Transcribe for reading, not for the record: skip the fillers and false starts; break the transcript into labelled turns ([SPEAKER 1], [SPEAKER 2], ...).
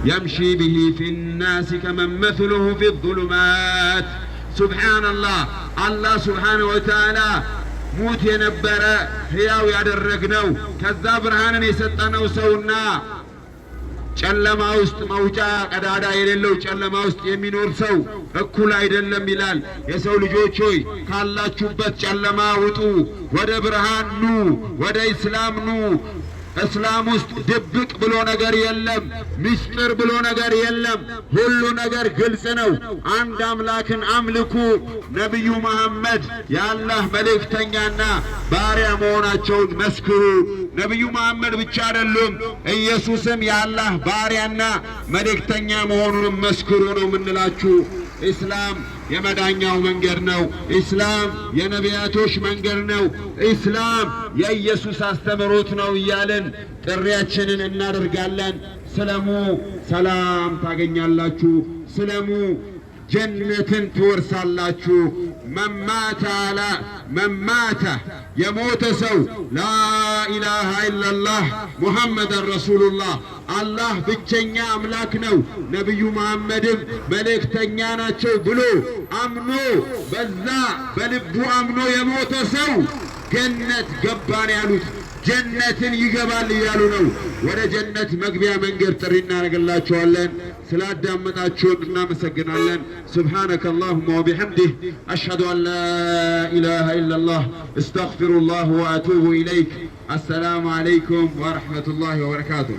[SPEAKER 1] يمشي به في الناس كمن مثله في الظلمات سبحان الله الله سبحانه وتعالى موت ينبرا هياو ያደረግነው ከዛ ብርሃንን የሰጠነው ሰውና ጨለማ ውስጥ መውጫ ቀዳዳ የሌለው ጨለማ ውስጥ የሚኖር ሰው እኩል አይደለም ይላል። የሰው ልጆች ሆይ ካላችሁበት ጨለማ ውጡ፣ ወደ ብርሃን ኑ፣ ወደ እስላም ኑ። እስላም ውስጥ ድብቅ ብሎ ነገር የለም፣ ምስጢር ብሎ ነገር የለም። ሁሉ ነገር ግልጽ ነው። አንድ አምላክን አምልኩ። ነብዩ መሐመድ የአላህ መልእክተኛና ባሪያ መሆናቸውን መስክሩ። ነብዩ መሐመድ ብቻ አይደሉም፣ ኢየሱስም የአላህ ባሪያና መልእክተኛ መሆኑን መስክሩ ነው የምንላችሁ። ኢስላም የመዳኛው መንገድ ነው። ኢስላም የነቢያቶች መንገድ ነው። ኢስላም የኢየሱስ አስተምሮት ነው እያልን ጥሪያችንን እናደርጋለን። ስለሙ ሰላም ታገኛላችሁ። ስለሙ ጀነትን ትወርሳላችሁ። መማተ የሞተ ሰው ላኢላሃ ኢላላህ ሙሐመድን ረሱሉላህ አላህ ብቸኛ አምላክ ነው፣ ነብዩ መሐመድም መልእክተኛ ናቸው ብሎ አምኖ በዛ በልቡ አምኖ የሞተ ሰው ጀነት ገባን ያሉት ጀነትን ይገባል እያሉ ነው። ወደ ጀነት መግቢያ መንገድ ጥሪ እናደርግላችኋለን። ስላዳመጣችሁን እናመሰግናለን። سبحانك اللهم وبحمده أشهد أن لا إله إلا الله استغفر الله وأتوب إليك. السلام عليكم ورحمة الله وبركاته.